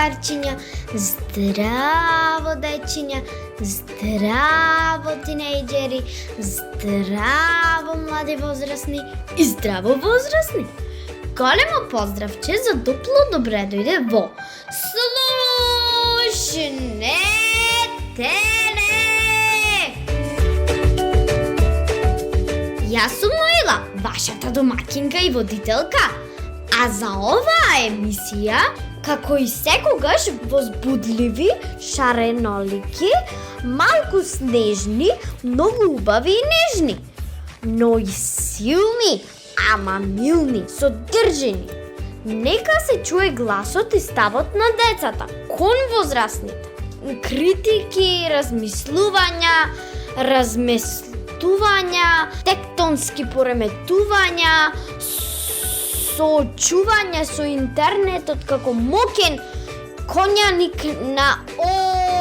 другарчиња, здраво дечиња, здраво тинејџери, здраво млади возрастни и здраво возрастни. Големо поздравче за дупло добре дојде во Слушнете не! Јас сум Ноила, вашата домакинка и водителка. А за оваа емисија, како и секогаш возбудливи, шаренолики, малку снежни, многу убави и нежни, но и силни, ама милни, содржини. Нека се чуе гласот и ставот на децата, кон возрастните. Критики, разместувања, тектонски пореметувања, соочување со интернетот како мокен конјаник на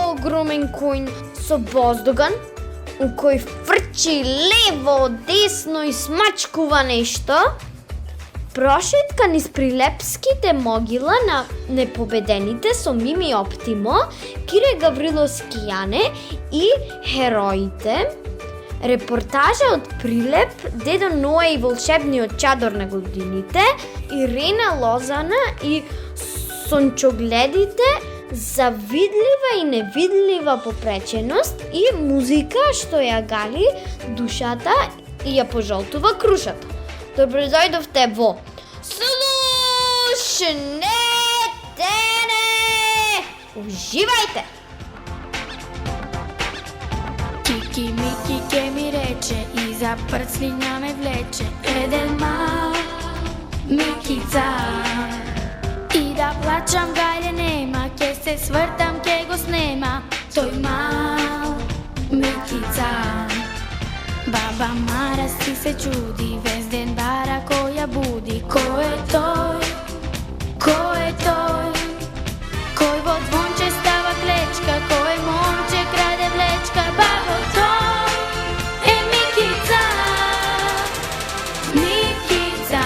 огромен коњ со воздуган, у кој фрчи лево, десно и смачкува нешто, прошетка низ прилепските могила на непобедените со Мими Оптимо, Кире Гавриловски Јане и хероите, репортажа од Прилеп, Дедо Ноe и волшебниот чадор на годините, Ирена Лозана и сончогледите за видлива и невидлива попреченост и музика што ја гали душата и ја пожолтува крушата. Добро дојдовте во Слушнете не! Уживајте! Кики Мики ке ми рече и за прцлиња ме влече еден мал Микица. И да плачам гајле нема, ке се свртам, ке го снема тој мал Микица. Баба Мара си се чуди, вез ден бара која буди. Кој е тој? Кој е тој? Кој во звонче става клечка, кој момче краде влечка? Бабо, тој е Микица. Микица,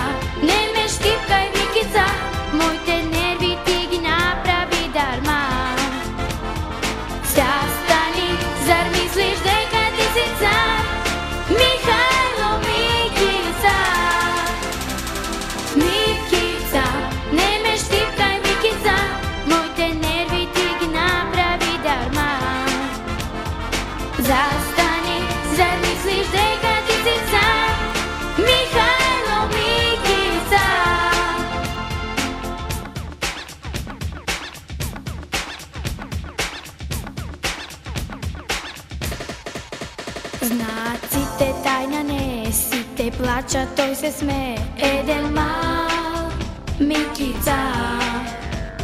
не ме штипкај, Микица, моите нерви ти ги направи дарма. Застани, зар мислиш дека ти си цар? Михајло Микица. Микица, не ме штипкај, Микица, моите нерви ти ги направи дарма. Застани, зар мислиш дека ти си цар? Михајло Микица. Знаците тајна не, сите плача, тој се смее. Еден мал Микица,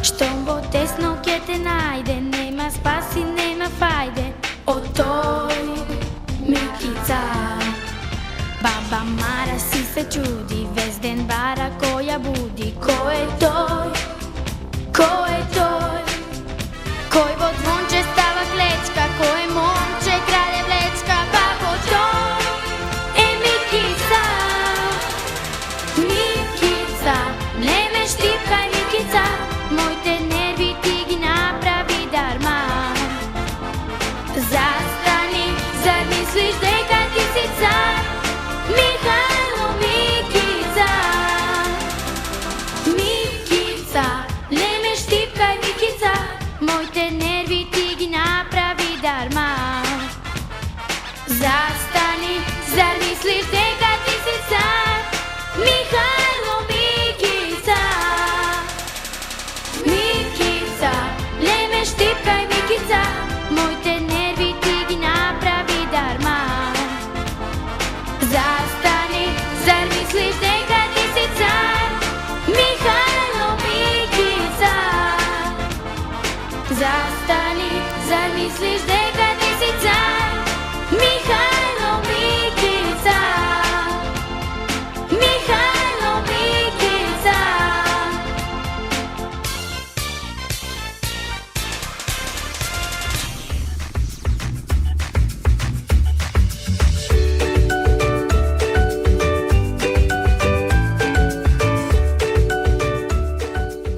штом во тесно ке те најде, нема спаси, нема фајде од тој Микица. Баба Мара си се чуди, вез ден бара која буди. Кој е тој? Кој е тој? Кој во звонче става клечка, кој момче краде влечка? Бабо, тој е Микица. Микица, не ме штипкај, Микица, моите нерви ти ги направи дарма. Застани, зар мислиш дека ти си цар? Михајло Микица. Микица, не ме штипкај, Микица, моите нерви ти ги направи дарма. Застани, зар мислиш дека ти си цар? Михајло Микица. Микица, не ме штипкај, Микица, моите нерви ти ги направи дарма. Застани, зар мислиш дека ти си цар? Михајло Микица. Застани, зар мислиш дека ти си цар? Михајло Микица. Михајло Микица.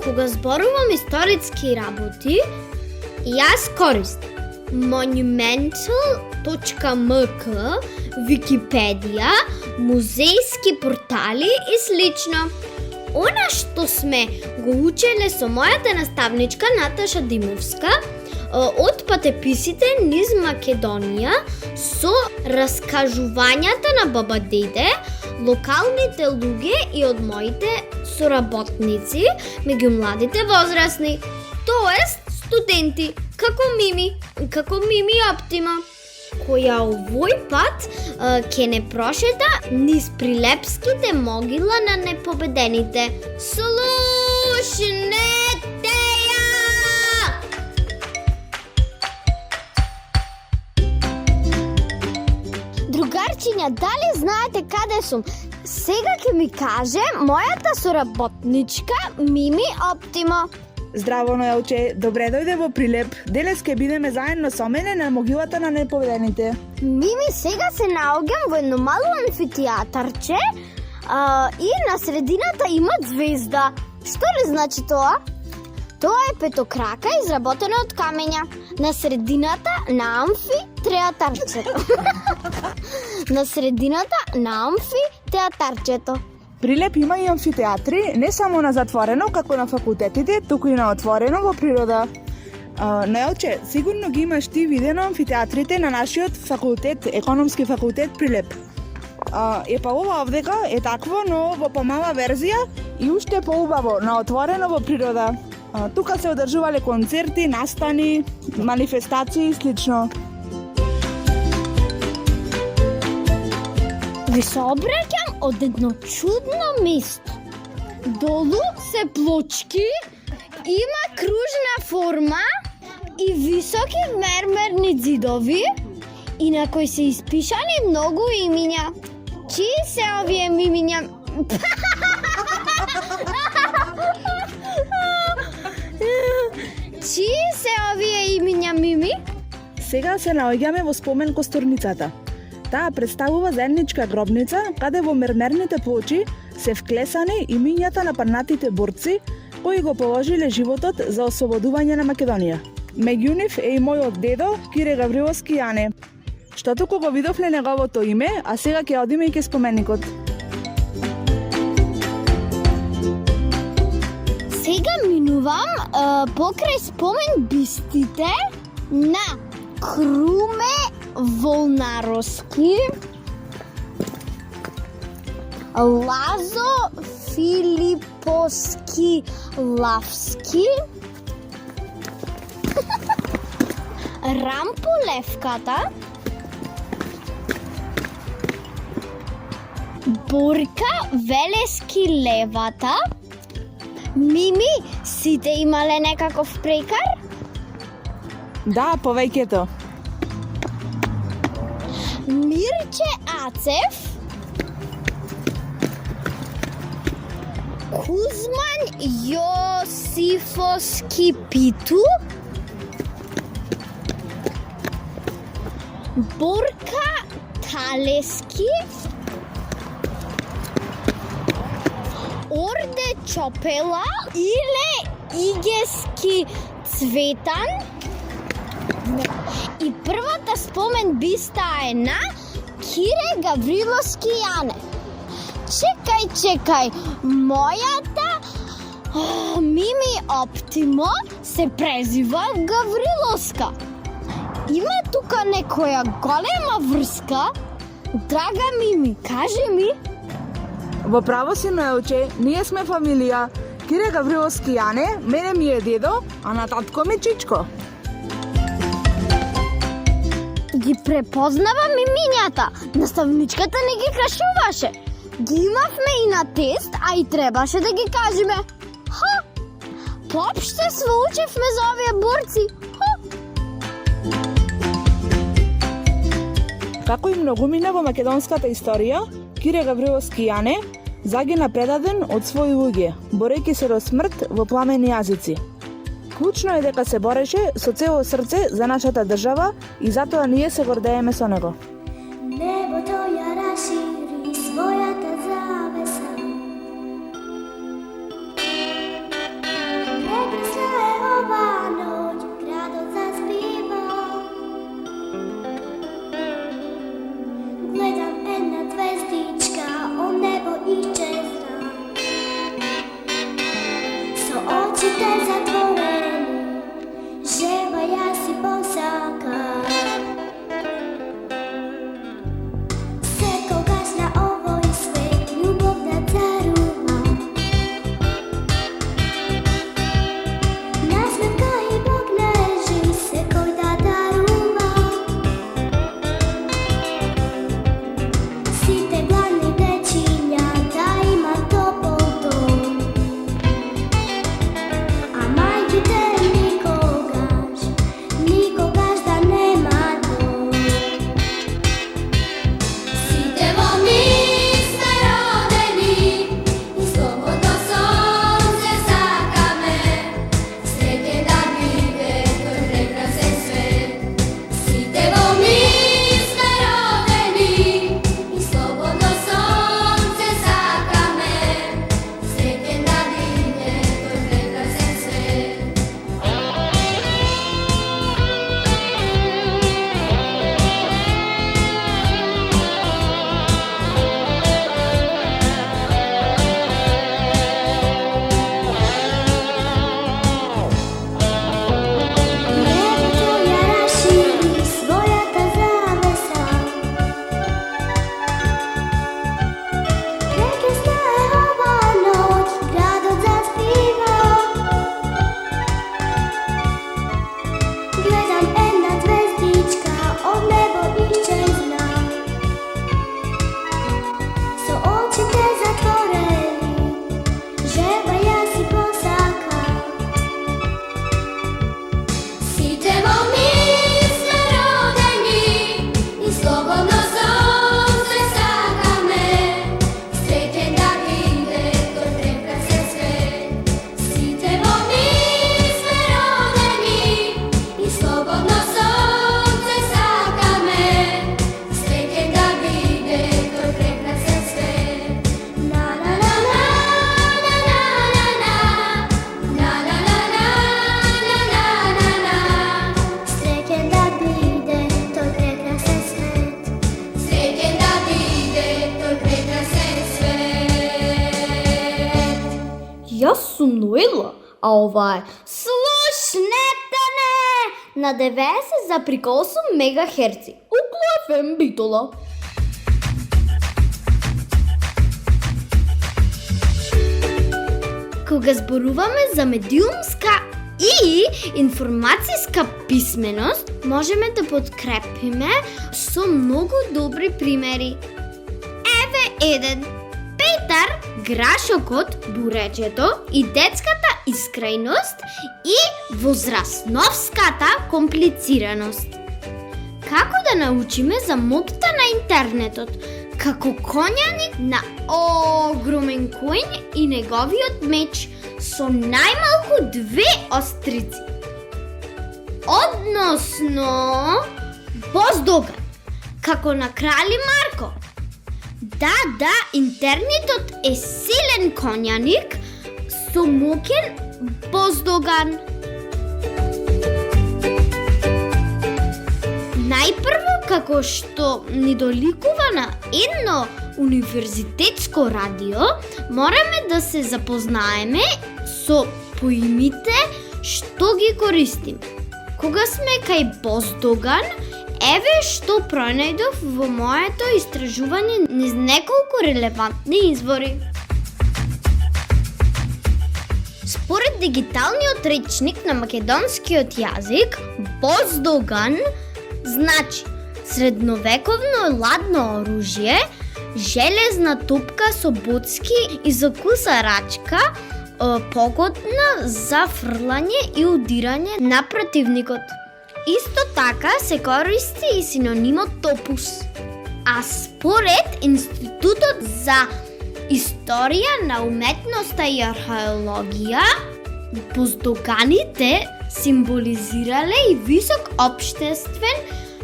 Кога зборувам исторически работи, јас користам monumental.mk, Википедија, музејски портали и слично. Она што сме го учеле со мојата наставничка Наташа Димовска од патеписите низ Македонија со раскажувањата на баба деде, локалните луѓе и од моите соработници меѓу младите возрастни, тоест студенти, како Мими Оптима, која овој пат ќе не прошета низ прилепските могила на непобедените. Слушнете ја! Другарчиња, дали знаете каде сум? Сега ќе ми каже мојата соработничка Мими Оптима. Здраво, Ноелче, добре дојде во Прилеп. Денес ќе бидеме заедно со мене на могилата на непобедените. Мими, сега се наоѓам во едно мало амфитеатарче и на средината има звезда. Што ли значи тоа? Тоа е петокрака изработена од камења. На средината на амфитеатарчето. На средината на амфитеатарчето. Прилеп има и амфитеатри, не само на затворено, како на факултетите, туку и на отворено во природа. Ноелче, сигурно ги имаш ти видено амфитеатрите на нашиот факултет, економски факултет Прилеп. Па ова овдека е такво, но во помала верзија и уште поубаво, на отворено во природа. Тука се одржувале концерти, настани, манифестации и слично. Ви се обраќам од едно чудно место. Долу се плочки, има кружна форма и високи мермерни ѕидови и на кои се испишани многу имиња. Чии се овие имиња? Чии се овие имиња, Мими? Сега се наоѓаме во спомен косторницата. Таа представува заедничка гробница, каде во мермерните плочи се вклесани имињата на парнатите борци кои го положиле животот за ослободување на Македонија. Меѓу нив е и мојот дедо Кире Гавриловски Јане, што туку го видовме неговото име, а сега ќе одиме и ке споменикот. Сега минувам покрај спомен бистите на Круме Волнаровски, Лазо Филиповски Лавски, Рампо Левката, Борка Велески Левата. Мими, сите имале некаков прекар? Да, повеќето. Мирче Ацев, Кузман Јосифовски Питу, Борка Талески, Орде Чопела или Игески Цветан. И првата спомен биста е на Кире Гавриловски Јане. Чекај, мојата Мими Оптимо се презива Гавриловска. Има тука некоја голема врска? Драга Мими, кажи ми. Во право си, Ноелче, ние сме фамилија. Кире Гавриловски Јане, мене ми е дедо, а на татко ми Чичко. Ги препознавам имињата. Наставничката не ги крашуваше. Ги имавме и на тест, а и требаше да ги кажеме. Поопште своучевме за овие борци. Како и многумина во македонската историја, Кире Гавриловски Јане загина предаден од своји луѓе, борејќи се до смрт во пламени јазици. Клучно е дека се бореше со цело срце за нашата држава и затоа ние се гордееме со него. Небото ја расшири својата завеса. Јас сум Ноела, а ова е Слушнете не на 90,8 МГц. Укло FM Битола. Кога зборуваме за медиумска и информацијска писменост, можеме да подкрепиме со многу добри примери. Еве еден. Петар, грашокот, буречето и детската искреност и возрастновската комплицираност. Како да научиме за моќта на интернетот, како коњаник на огромен коњ и неговиот меч со најмалку 2 острици. Односно, Боздоган, како на Крали Марко. Да, интернетот е силен коњаник со моќен Боздоган. Најпрво, како што ни доликува на едно универзитетско радио, мораме да се запознаеме со поимите што ги користим. Кога сме кај Боздоган, еве што пронајдов во моето истражување низ неколку релевантни извори. Според дигиталниот речник на македонскиот јазик, Боздоган значи средновековно ладно оружје, железна топка со боцки и закуса рачка, погодна за фрлање и удирање на противникот. Исто така се користи и синонимот топус. А според Институтот за историја на уметноста и археологија, Боздоганите символизирале и висок општествен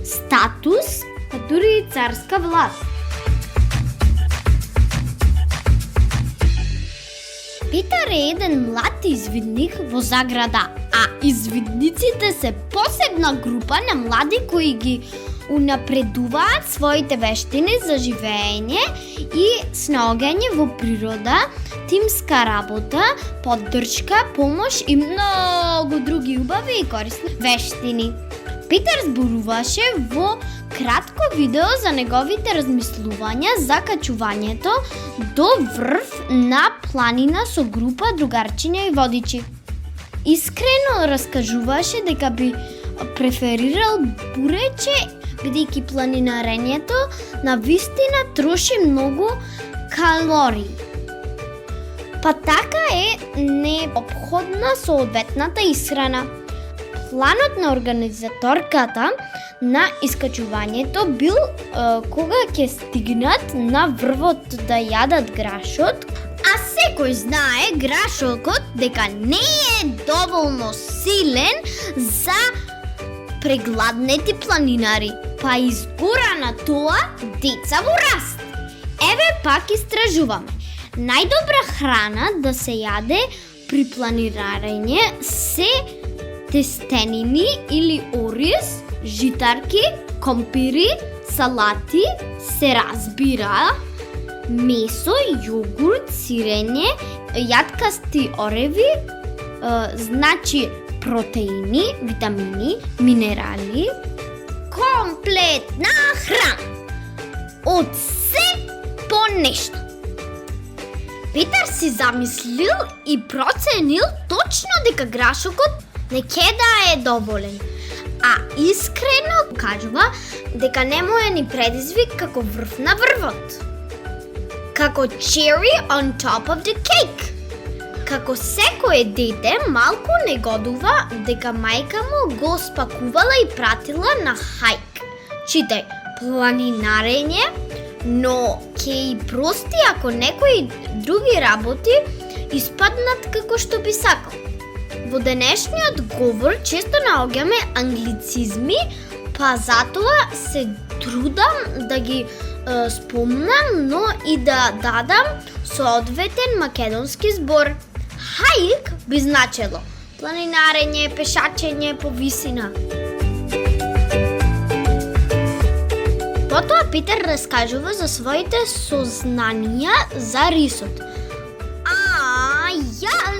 статус, а дури и царска власт. Петар е еден млад извидник во Заграда, а извидниците се посебна група на млади кои ги унапредуваат своите вештини за живење и снаоѓање во природа, тимска работа, поддршка, помош и многу други убави и корисни вештини. Петар зборуваше во кратко видео за неговите размислувања за качувањето до врв на планина со група другарчиња и водичи. Искрено раскажуваше дека би преферирал бурече, бидејќи планинарењето на вистина троши многу калории. Па така е неопходна соодветната исхрана. Планот на организаторката на искачувањето бил кога ќе стигнат на врвот да јадат грашот, а секој знае грашокот дека не е доволно силен за прегладнети планинари, па изгора на тоа деца во раст. Еве пак истражуваме. Најдобра храна да се јаде при планинарење се тестенини или ориз, житарки, компири, салати, се разбира, месо, јогурт, сирење, јаткасти ореви, значи протеини, витамини, минерали, комплетна храна. Од се по нешто. Петар си замислил и проценил точно дека грашокот не ќе да е доволен, а искрено кажува дека не му е ни предизвик како врв на врвот. Како cherry on top of the cake. Како секое дете, малку негодува дека мајка му го спакувала и пратила на хајк. Читај, планинарење, но ќе и прости ако некои други работи испаднат како што би сакал. Во денешниот говор често наоѓаме англицизми, па затоа се трудам да ги спомнам, но и да дадам соодветен македонски збор. Хајк би значело планинарење, пешачење по висина. Потоа Петар раскажува за своите сознанија за рисот. Јас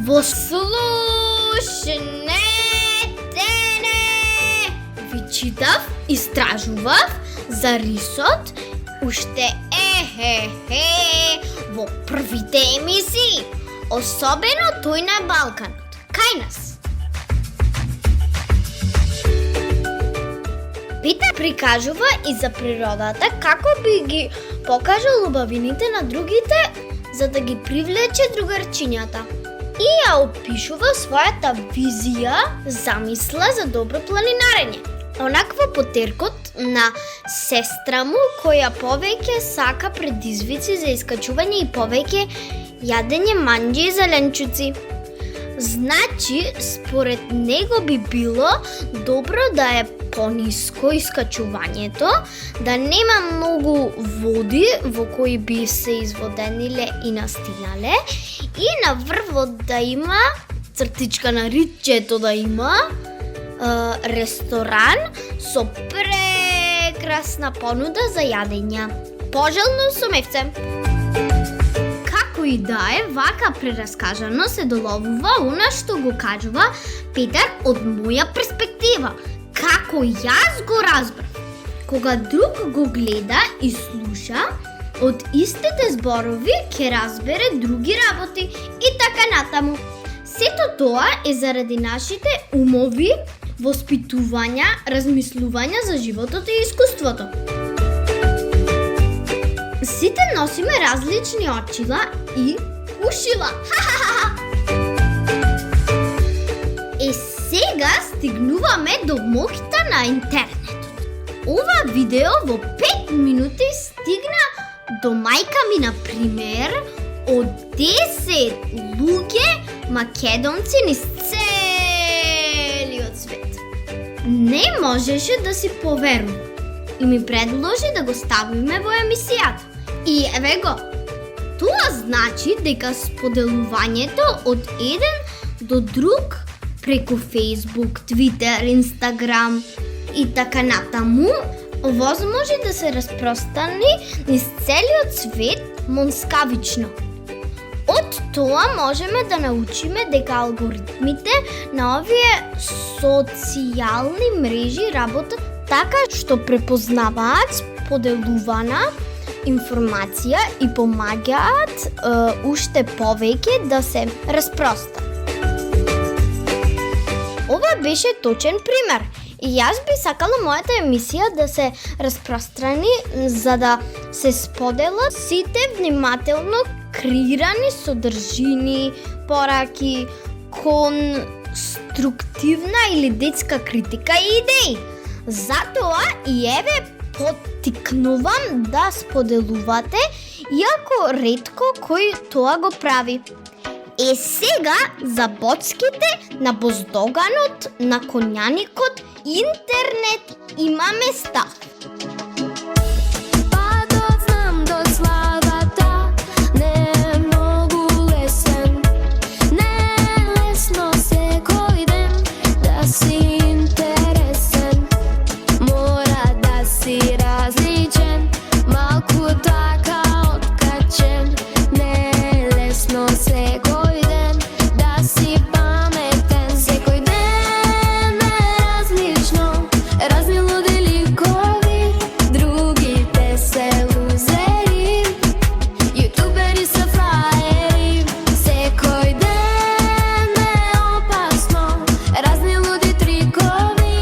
Во слушнете не! Ви читав, истражував за рисот уште во првите емисии, особено тој на Балканот, кај нас. Питер прикажува и за природата како би ги покажал убавините на другите за да ги привлече другарчињата. И ја опишува својата визија, замисла за добро планинарење. Онаква потеркот на сестра му која повеќе сака предизвици за искачување и повеќе јадење манџи и зеленчуци. Значи, според него би било добро да е пониско искачувањето, да нема многу води во кои би се изводениле и настинале и на врвот да има цртичка на ричето да има ресторан со прекрасна понуда за јадења. Пожелно сумевце! Како и да е, вака прераскажано се доловува она што го кажува Петар од моја перспектива, како јас го разбрав. Кога друг го гледа и слуша, од истите зборови ќе разбере други работи и така натаму. Сето тоа е заради нашите умови, воспитувања, размислувања за животот и искуството. Сите носиме различни очила и ушила. Сега стигнуваме до моќта на интернетот. Ова видео во 5 минути стигна до мајка ми, например, од 10 луѓе македонци низ целиот свет. Не можеше да си поверува и ми предложи да го ставиме во емисијата. И еве го, тоа значи дека споделувањето од еден до друг преку Facebook, Twitter, Instagram и така натаму возможи да се распространи низ целиот свет монскавично. Од тоа можеме да научиме дека алгоритмите на овие социјални мрежи работат така што препознаваат споделувана информација и помагаат уште повеќе да се распростра. Ова беше точен пример. И јас би сакала мојата емисија да се распространи за да се споделат сите внимателно креирани содржини, пораки, конструктивна или детска критика и идеи. Затоа и еве поттикнувам да споделувате, иако ретко кој тоа го прави. Сега за боцките на боздоганот, на конјаникот, интернет имаме став. Падот знам до славата не е многу лесен. Не е лесно секој ден да си интересен. Мора да си различен, малку така откачен. Не е лесно секој ден да си паметен. Секој ден е различно, разни луди ликови, другите се лузери, јутубери се фраери. Секој ден е опасно, разни луди трикови,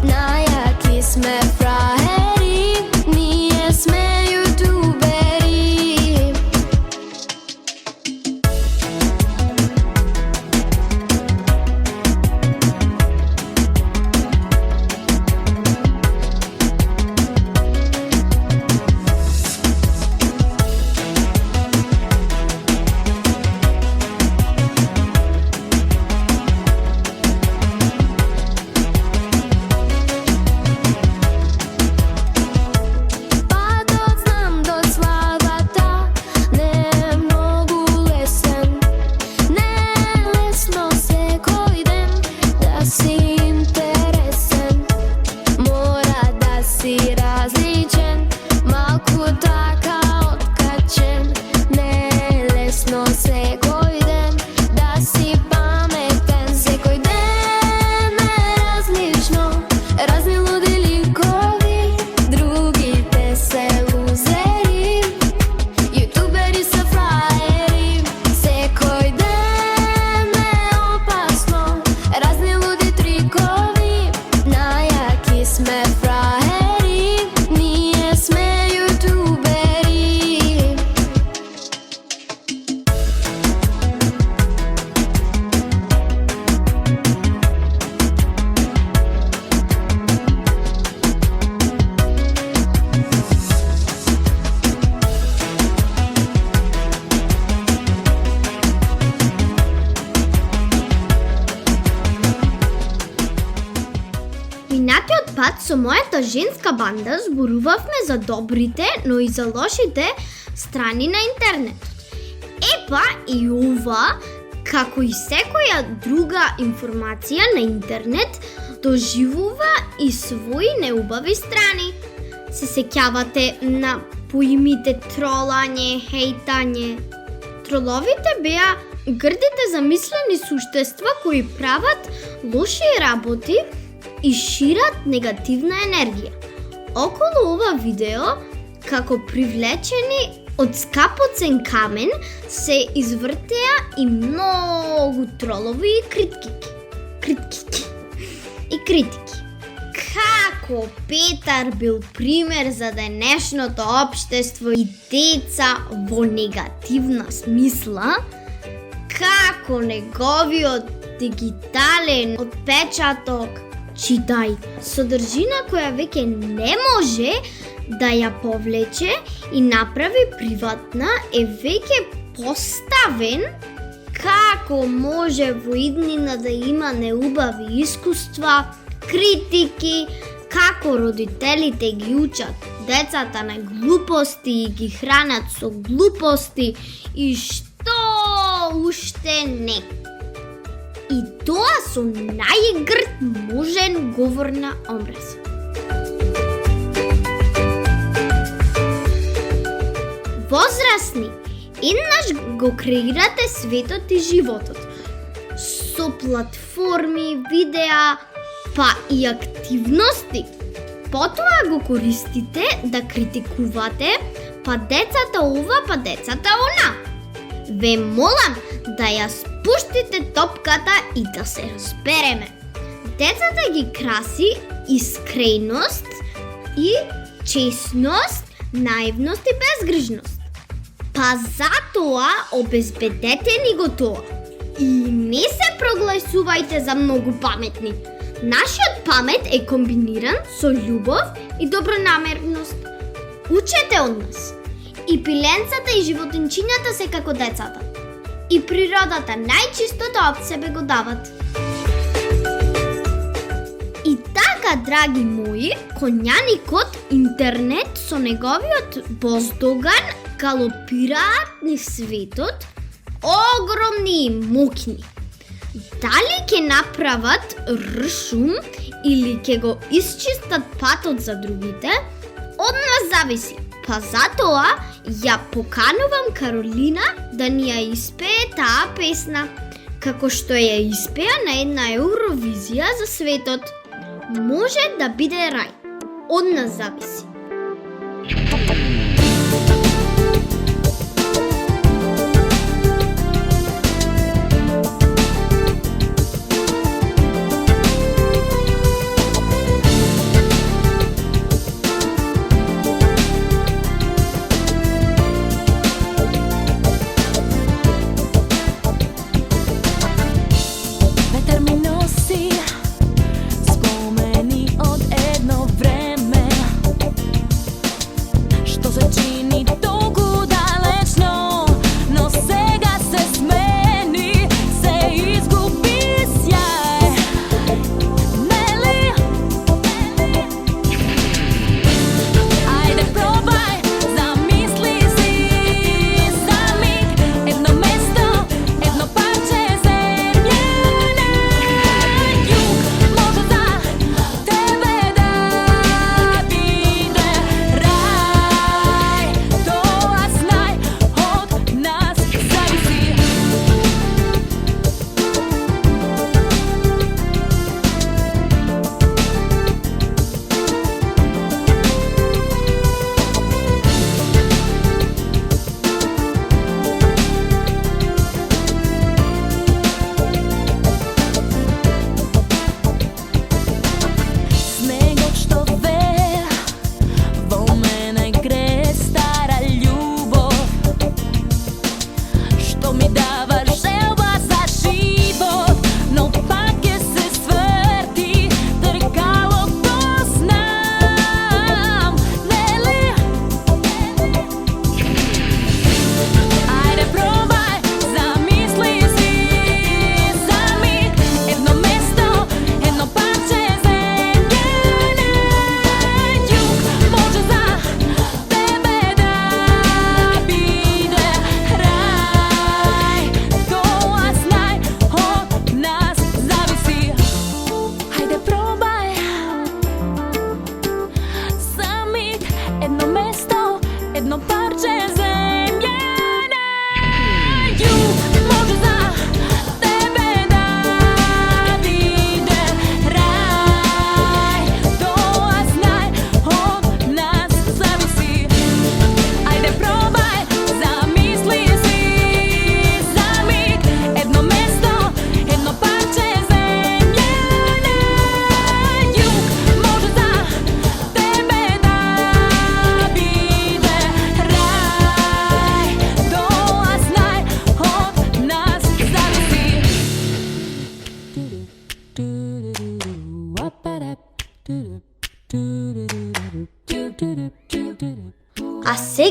најаки сме фраери, ние сме јутубери. пат со мојата женска банда зборувавме за добрите, но и за лошите страни на интернетот. Епа и ова, како и секоја друга информација на интернет, доживува и свои неубави страни. Се сеќавате на поимите тролање, хейтање. Троловите беа грдите замислени суштества кои прават лоши работи и шират негативна енергија. Околу ова видео, како привлечени од скапоцен камен, се извртеа и многу тролови и критики. Како Петар бил пример за денешното општество и деца во негативна смисла, како неговиот дигитален отпечаток, читај, содржина која веќе не може да ја повлече и направи приватна, е веќе поставен, како може во иднина да има неубави искуства, критики, како родителите ги учат децата на глупости и ги хранат со глупости и што уште не. И тоа со најгрд можен говор на омраз. Возрасни, еднаш го креирате светот и животот со платформи, видеа, па и активности. Потоа го користите да критикувате, па децата ова, па децата она. Ве молам да ја спуштите топката и да се разбереме. Децата ги краси искреност и честност, наивност и безгрижност. Па затоа обезбедете ни го тоа. И не се прогласувајте за многу паметни. Нашиот памет е комбиниран со љубов и добронамерност. Учете од нас. И пиленцата и животинчињата се како децата. И природата најчистото од себе го дават. И така, драги мои, коњаникот интернет со неговиот боздоган галопираат низ светот, огромни и мокни. Дали ќе направат ршум или ќе го исчистат патот за другите, од нас зависи. Па затоа ја поканувам Каролина да ни ја испее таа песна, како што ја испеа на една Евровизија за светот. Може да биде рај. Од нас зависи. Спомени од едно време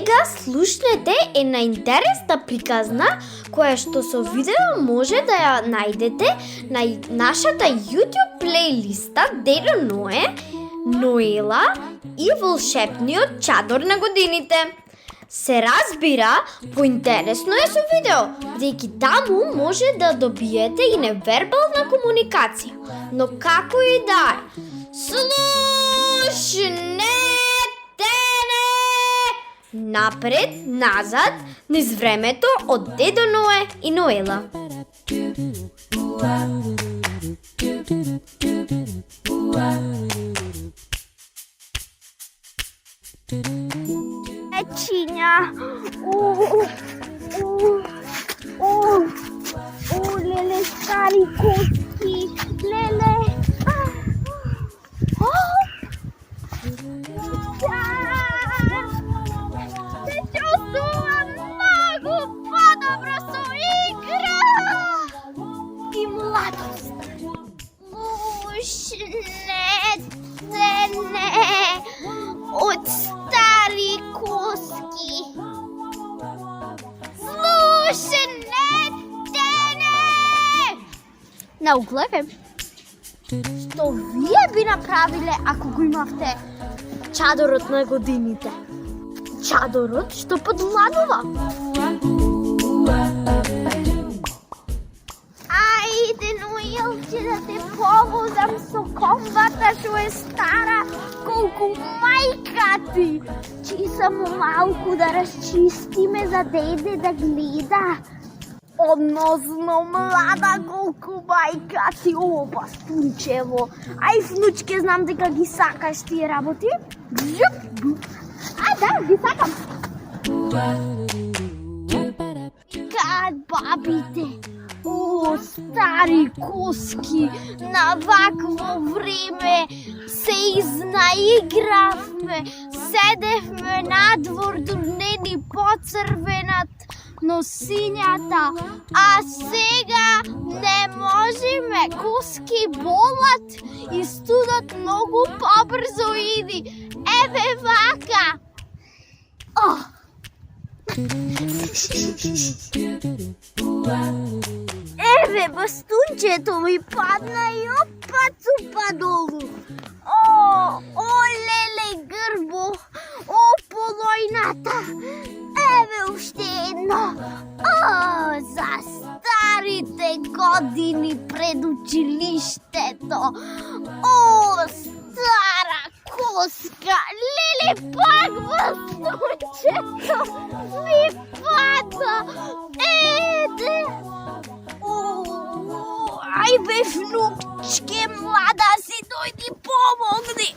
Сега слушнете една интересна приказна, која што со видео може да ја најдете на нашата YouTube плейлиста Дедо Ное, Ноела и волшебниот чадор на годините. Се разбира, поинтересно е со видео, бидејќи таму може да добиете и невербална комуникација. Но како и да е, слушнете не! Напред, назад, низ времето од Дедо Ное и Ноела. Печиња. Леле, стари коски. Леле. Се чувствувам многу подобро со игра и младост. Слушнете не од стари коски. Слушнете не! Наугледам. Што вие би направиле ако го имавте чадорот на годините? Чадорот што подвладува. Ајде, Ноелче, да те повозам со комбата што е стара колку мајка ти. Само малку да разчистиме за деде да гледа. Односно млада колку мајка ти, о, пастунчево. Ај, внучке, знам дека ги сакаш тие работи. Да, ги сакам. Кад бабите, о, стари коски, на вакво време се изнаигравме, седевме надвор не ни поцрвенат носињата, а сега не можеме, коски болат и студот многу побрзо иди. Еве вака. Еве, бастунчето ми падна и опат цупа долу. О, леле, грбо, о, полојната. Еве уште едно. За старите години пред училиштето. О, стара коска. Леле, пак бастунчето ми падна. Еде. Ај бе, внучке, млада си, дојди помогни.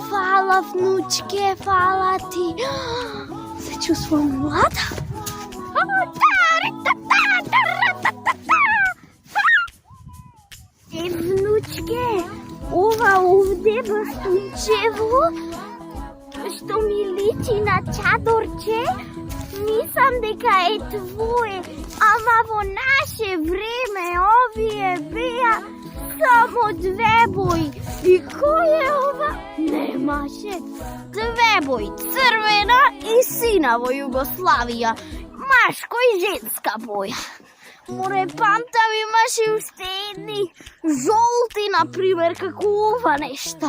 Фала, внучке, фала ти. Се чувствувам млада. Внучке, ова овде бастунчево, што ми личи на чадорче, мислам дека е твое, ама во наше време овие беа само две бои. И кој е ова? Немаше. Две бои, црвена и сина во Југославија, машко и женска боја. Море, памтам, имаше уште едни жолти, например, како ова нешто.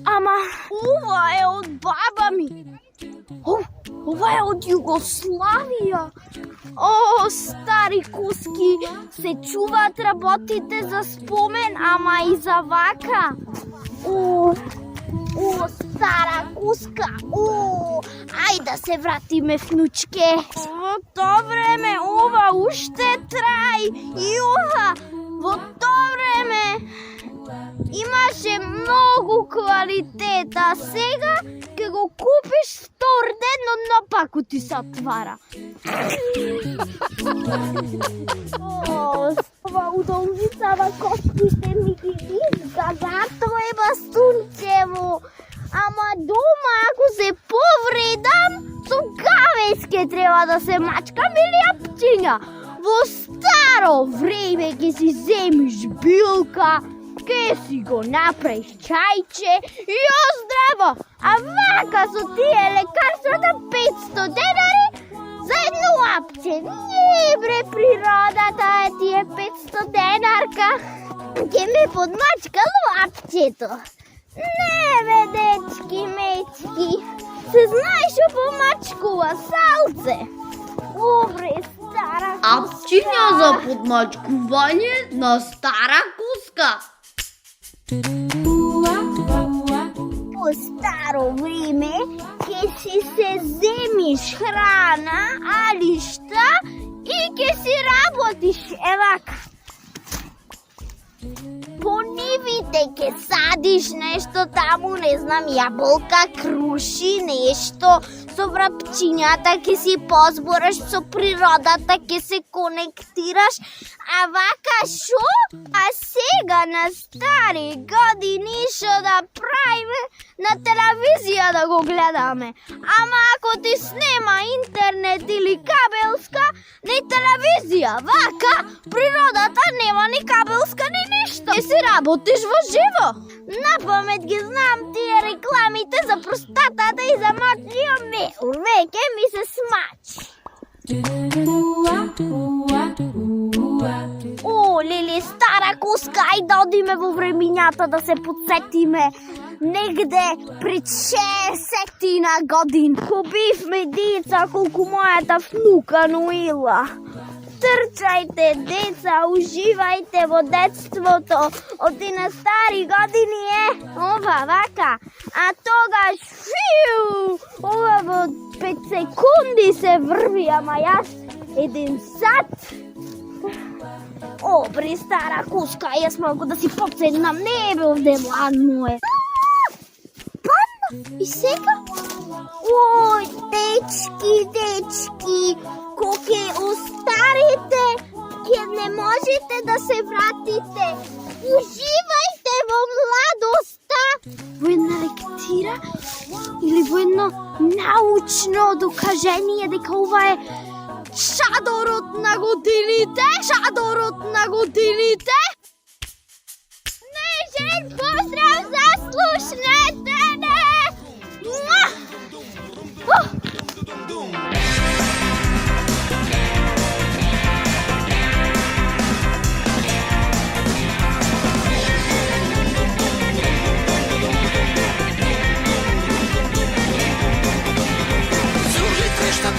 Ама ова е од баба ми. Ова е од Југославија. О, стари коски, се чуваат работите за спомен, ама и за вака. О, стара коска. Ај да се вратиме, внучке. Во тоа време ова уште трај и ова во тоа време имаше многу квалитета. Сега ке го купиш втор ден, но паку ти се отвара. Ова удолжицава коските ми ги изга, затоа е бастунчево. Ама дома, ако се повредам, со гавејске треба да се мачкам или апчиња. Во старо време ке си земиш билка, ке си го направиш чајче и оздраво. А вака со тие лекарствата 500 денари за едно лапче. Не бре, природата е тие 500 денарка. Ке ме подмачка лапчето. Не бе, дечки, мечки. Се знаеш помачкува салце. Добре, стара куска. Апчиња за подмачкување на стара куска. По старо време ке си се земиш храна, алишта и ке си работиш. Евака. По нивите ке садиш нешто таму, не знам, јаболка, круши, нешто. Со врапчињата ке си позбораш, со природата ке се конектираш. А вака шо? А сега на стари години шо да правиме? На телевизија да го гледаме. Ама ако ти снема интернет или кабелска, ни телевизија, вака природата нема ни кабелска ни ништо. Ке си работиш во живо. На памет ги знам тие рекламите за простатата и за мачниот меур. Веќе ми се смачи. О, леле, стара куска, ај да одиме во времињата да се подсетиме. Негде пред 60 годин, ко бивме деца, колку мојата внука Ноила. Трчајте, деца, уживајте во детството. Оти на стари години е ова вака. А тогаш, фиу, ова во 5 секунди се врви, ама јас 1 сат. О, бре, стара куска, јас малку да си подседнам, не бе овде млад моје. Падна, и сега? Ој, дечки, коке остарите, ке не можете да се вратите. Уживајте во младоста. Во една лектира или во едно научно докажение дека ова е шадорот на годините. Нежен поздрав за слушнете!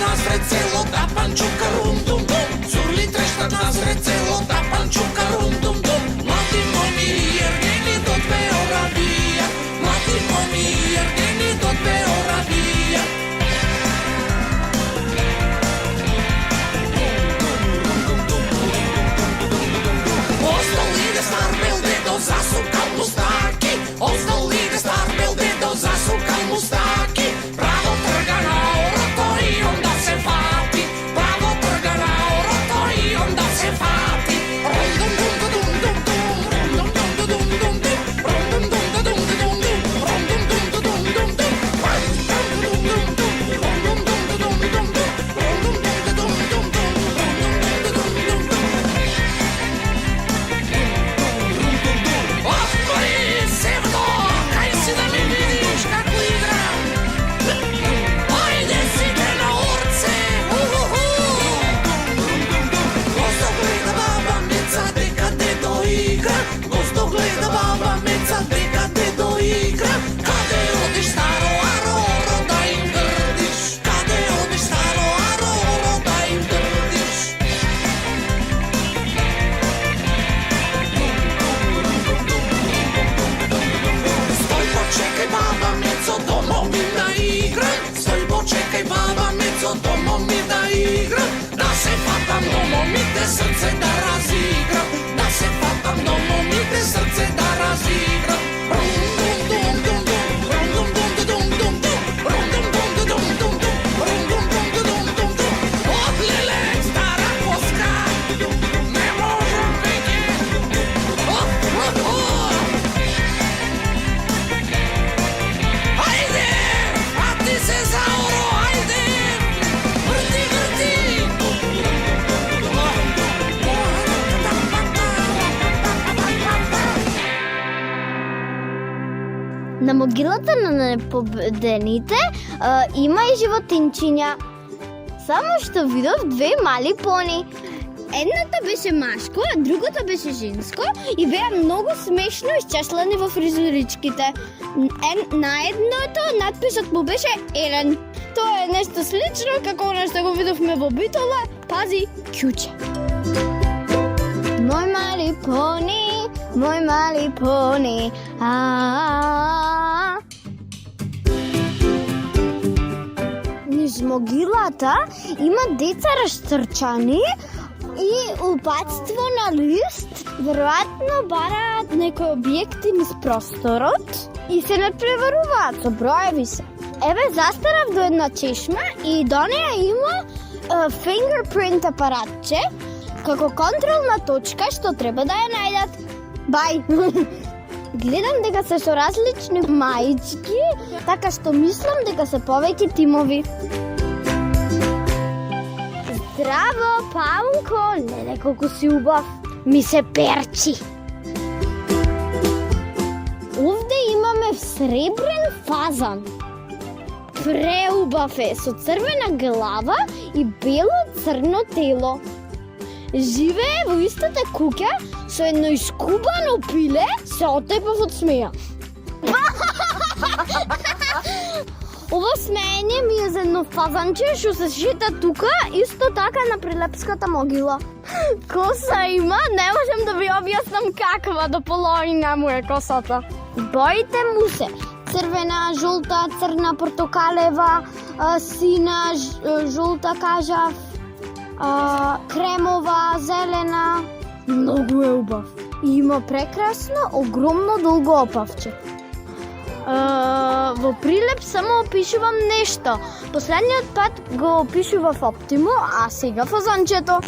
Насред селото панчука рум-дум-дум. Зурли трещат насред селото панчука рум-дум-дум. Млади моми јергени до 2 ора бија. Млади моми јергени до 2 ора бија. На могилата на непобедените има и животинчиња. Само што видов две мали пони. Едната беше машко, а другата беше женско и беа многу смешно изчешлани во фризуричките. На едното надписот му беше Елен. Тоа е нешто слично како оно што го видовме во Битола. Пази, кјуче. Мој мали пони, Низ могилата има деца растрчани и убавство на лист. Веројатно бараат некои објекти низ просторот и се надпреваруваат со броеви се. Еве, застарав до една чешма и до неја има fingerprint апаратче како контролна точка што треба да ја најдат. Бај! Гледам дека се со различни маички, така што мислам дека се повеќе тимови. Здраво, Паунко! Леле, колку си убав! Ми се перчи! Овде имаме сребрен фазан. Преубав е, со црвена глава и бело-црно тело. Живее во истата куќа со едно искубано пиле, се отепав од смеја. Ова смеење ми е за едно фазанче што се шета тука, исто така на Прилепската могила. Коса има, не можам да ви објаснам каква, до половина му е косата. Боите му се црвена, жолта, црна, портокалева, сина, жолта, кажав, кремова, зелена. Многу е убав. И има прекрасно, огромно долго опавче. Во Прилеп само опишувам нешто. Последниот пат го опишував Оптимо, а сега фазанчето.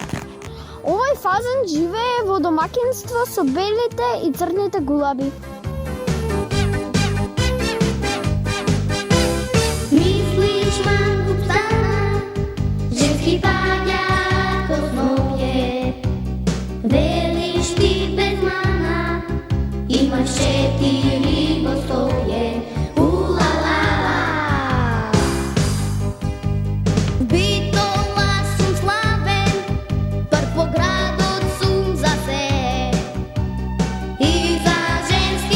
Овој фазан живее во домаќинство со белите и црните гулаби. Мислиш, мангуп стана, женски паѓа косноје. Велиш ти без мана, имаш 4 гостоје. Улала. Битола сум славен, прв по градот сум за се. И за женски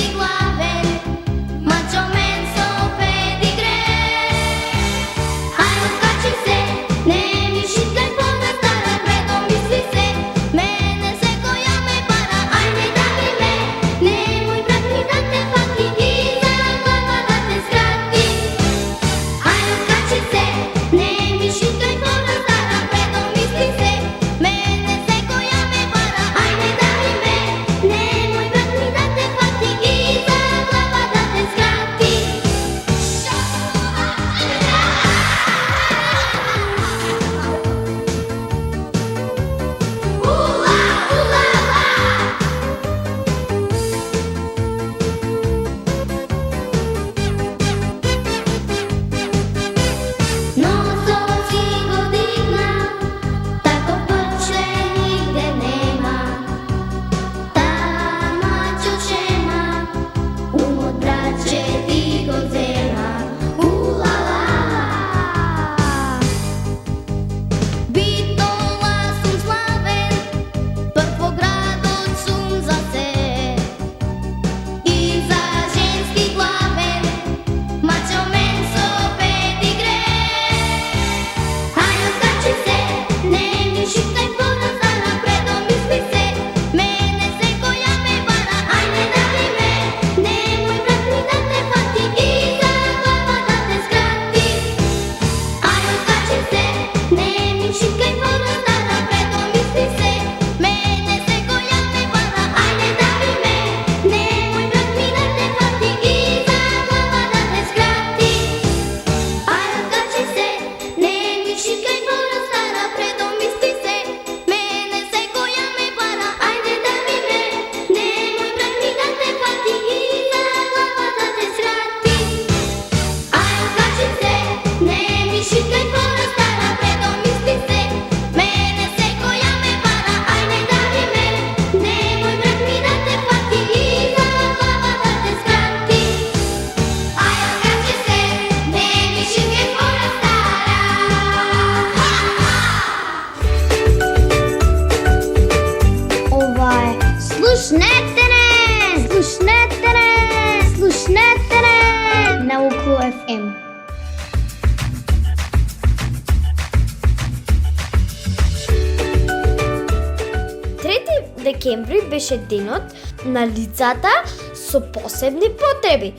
декември беше денот на лицата со посебни потреби.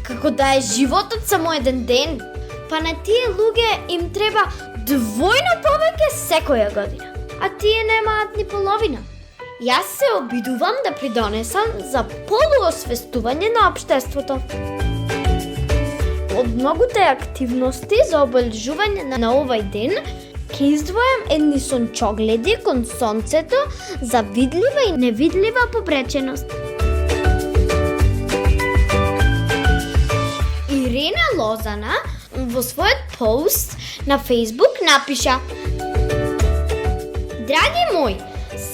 Како да е животот само еден ден, па на тие луѓе им треба двојно повеќе секоја година, а тие немаат ни половина. Јас се обидувам да придонесам за полуосвестување на општеството. Од многуте активности за обележување на овој ден, ќе издвојам едни сончогледи кон сонцето за видлива и невидлива попреченост. Ирина Лозана во својот пост на Facebook напиша: Драги мои,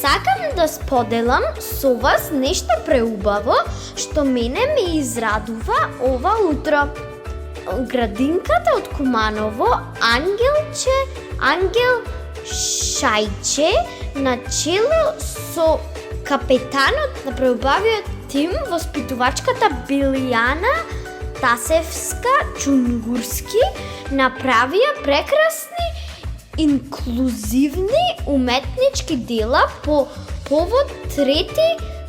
сакам да споделам со вас нешто преубаво што мене ме израдува ова утро. Градинката од Куманово, Ангел Шајче, на чело со капетанот на преубавиот тим, воспитувачката Билијана Тасевска-Чунгурски, направија прекрасни инклузивни уметнички дела по повод 3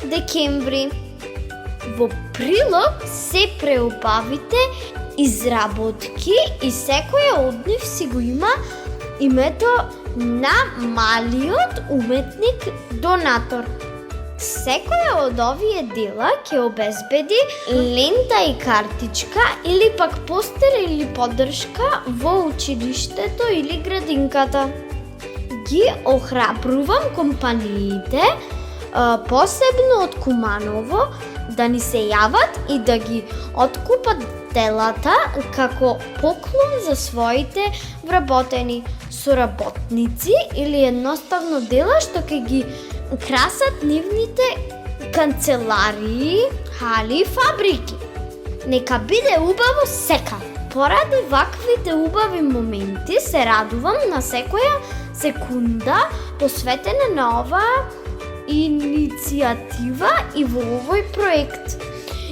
декември. Во прилог се преубавите изработки и секоја од нив си го има името на малиот уметник донатор. Секоја од овие дела ќе обезбеди лента и картичка или пак постер или поддршка во училиштето или градинката. Ги охрабрувам компаниите, посебно од Куманово, да ни се јават и да ги откупат делата како поклон за своите вработени соработници или едноставно дела што ќе ги красат нивните канцеларии, хали, фабрики. Нека биде убаво сека. Поради ваквите убави моменти се радувам на секоја секунда посветена на оваа иницијатива и во овој проект.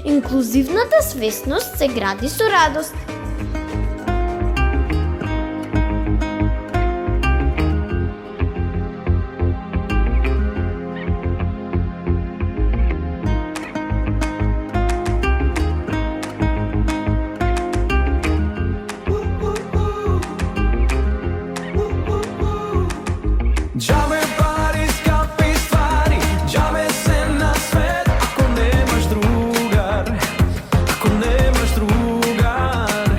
Инклузивната свесност се гради со радост. Džabe pari, skapi stvari, džabe se na svet, ako nemaš drugar, ako nemaš drugar.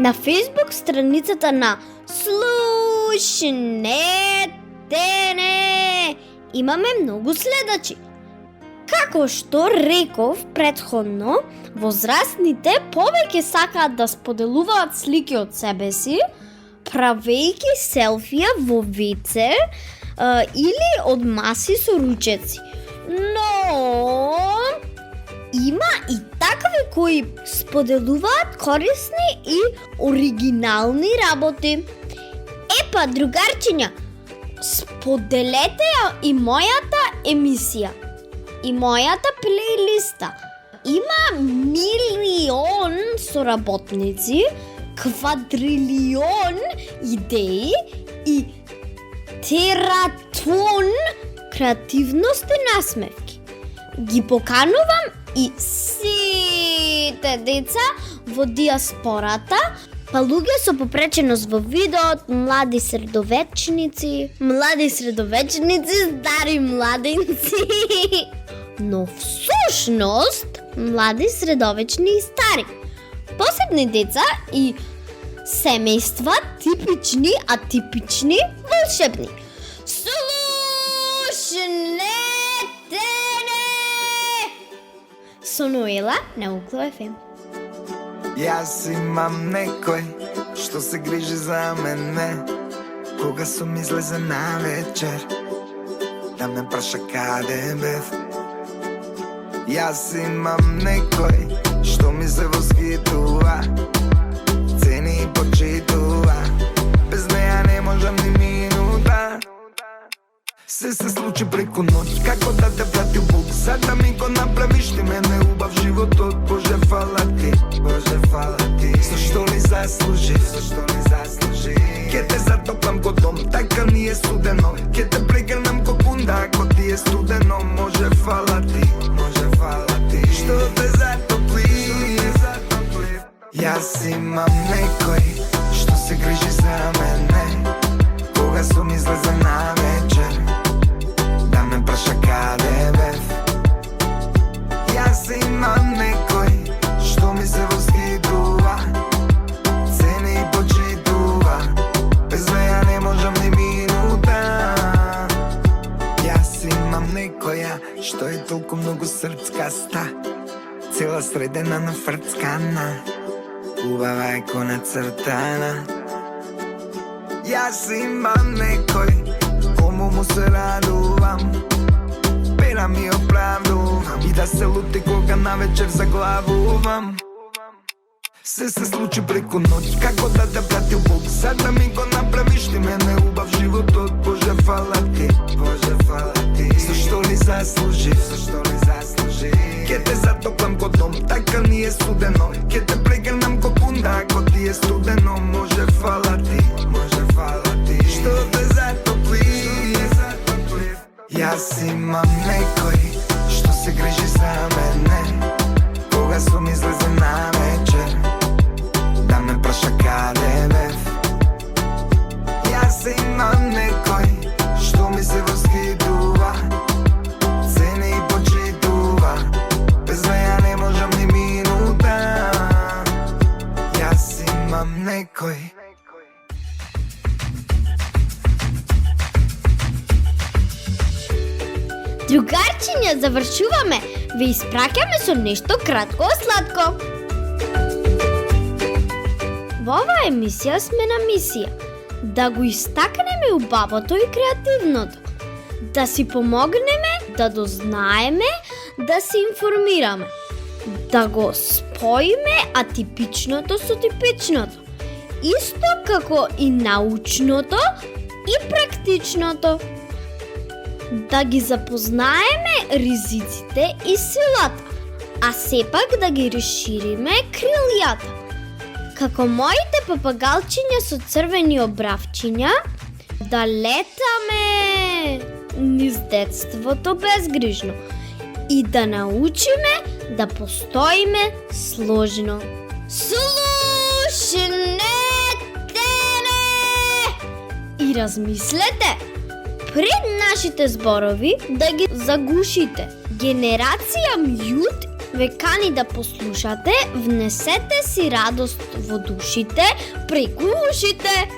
На Facebook страницата на Слушнете не имаме многу следачи. Како што реков претходно, возрастните повеќе сакаат да споделуваат слики од себе си, правејќи селфија во веце или од маси со ручеци. Но има и такви кои споделуваат корисни и оригинални работи. Епа, другарчиња, споделете ја и мојата емисија, и мојата плейлиста. Има милион соработници, квадрилион идеи и тератон креативност и насмевки. Ги поканувам и сите деца во диаспората, па луѓе со попреченост во видеот, млади средовечници, стари младенци, но всушност млади, средовечни и стари, посебни деца и семејства, типични, атипични, волшебни. Слушнете не! Со Ноела на Укло ФМ. Јас имам некој што се грижи за мене, кога сум излезе на вечер, да ме праша каде бев. Јас имам некој што ми се воскитува, цени и почитува, без неја не можам ни минута. Се случи преку ноќ, како да те пратил Бог, за да ми го направиш ти мене убав животот. Боже, фала ти, зашто ли заслужи, ке те затоплам ко дом, така ни е студено, ке те прегрнам ко кунда, ако ти е студено. Може, фала ти, што те затопли. Јас имам некој што се грижи за мене, кога сум излезе на вечер, да ме праша каде бев. Јас имам некој што ми се воскитува, цени и почитува, без неја не можам ни минута. Јас имам некоја што е толку многу срцкаста, цела средена на фрцкана, убава е ко нацртана. Јас имам некој кому му се радувам, пера ми оправдувам и да се лути кога навечер заглавувам. Се случи преку ноќ, како да те пратил Бог, за да ми го направиш ти мене убав животот. Боже, фала ти, зашто ли заслужи, ке те затоплам ко дом, така ни е студено, ке те прегрнам ко кунда, ако ти е студено. Може, фала ти, што те затопли. Јас имам некој што се грижи за мене, кога сум излезе на вечер, да ме праша каде бев. Јас имам некој што ми се воскитува, цени и почитува, без неја не можам ни минута. Јас имам некој. Другарчиња, завршуваме. Ви испраќаме со нешто кратко сладко. Во оваа емисија сме на мисија да го истакнеме убавото и креативното, да си помогнеме, да дознаеме, да се информираме, да го споиме атипичното со типичното, исто како и научното и практичното. Да ги запознаеме ризиците и силата, а сепак да ги расшириме крилјата. Како моите папагалчиња со црвени обравчиња, да летаме низ детството безгрижно и да научиме да постоиме сложно. Слушнете не! И размислете пред нашите зборови да ги загушите. Генерација Мјут ве кани да послушате, внесете си радост во душите, преку ушите.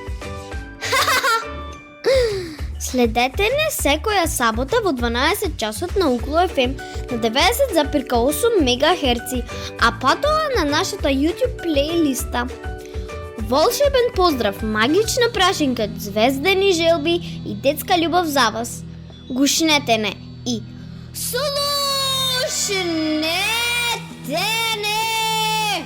Следете не секоја сабота во 12 часот на Укло FM на 90,8 МГц, а потоа на нашата YouTube плейлиста. Волшебен поздрав, магична прашинка, звездени желби и детска љубов за вас. Гушнете не и слушнете не!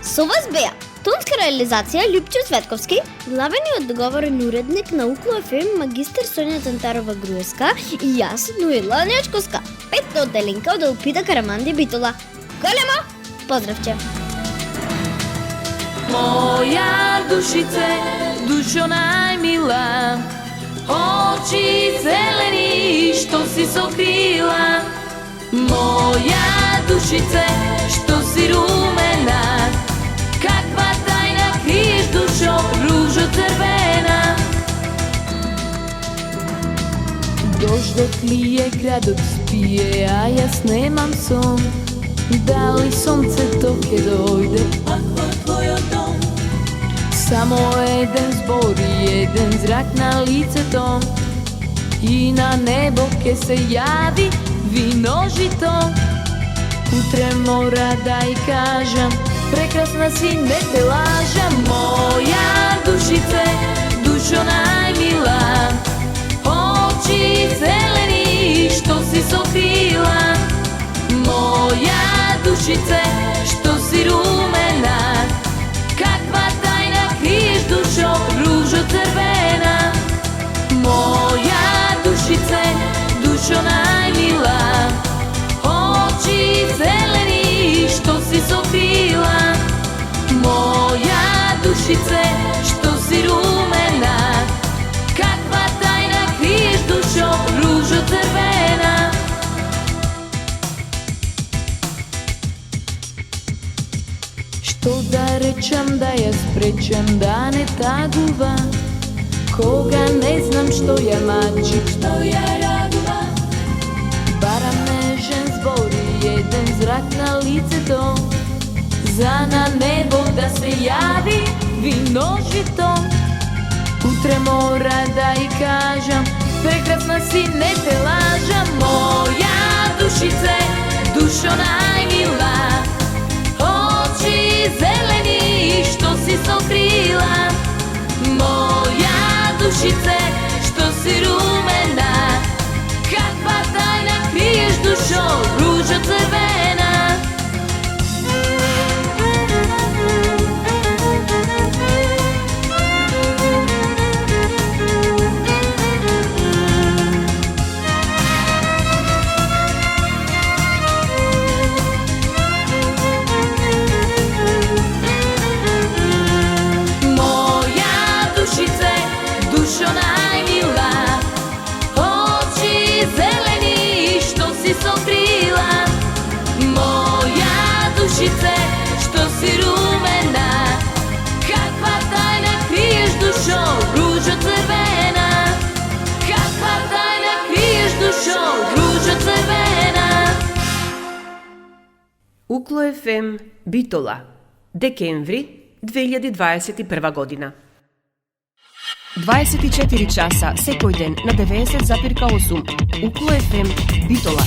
Со вас беа тонска реализација Љупчо Светковски, главниот договорен уредник на Укло FM магистер Сонја Цантарова Груевска и јас, Ноела Нечковска, петта одделенка од Елпида Караманди Битола. Големо поздравче! Моја душице, душо најмила, очи зелени што си сокрила. Моја душице, што си румена, каква тајна криеш, душо, ружо црвена. Дождот лие, градот спие, а јас немам сон. Дали сонцето ќе дојде ако твојот дом? Само еден збор и еден зрак на лицето и на небо ќе се јави виножито. Утре мора да и кажам, прекрасна си, не те лажам. Моја душице, душо најмила, очи зелени што си сокрила. Моја душице, што си румена, каква тајна криеш, душо, ружо црвена. Моја душице, душо најмила, очи зелени што си сокрила. Моја душице, што си румена, каква тајна криеш, душо, ружо црвена. Што да речам, да ја спречам, да не тагува, кога не знам што ја мачи, што ја радува. Барам нежен збор и еден зрак на лицето, за на небо да се јави виножито. Утре мора да и кажам, прекрасна си, не те лажам. Моја душице, душо најмила, очи зелени што си сокрила. Моја душице, што си румена, каква тајна криеш, душо, ружо црвена. Душице, што си румена, каква тајна криеш, душо, ружо црвена. Каква тајна криеш, душо, ружо црвена. Укло FM Битола, декември 2021 година. 24 часа секој ден на 90,8 Укло FM Битола.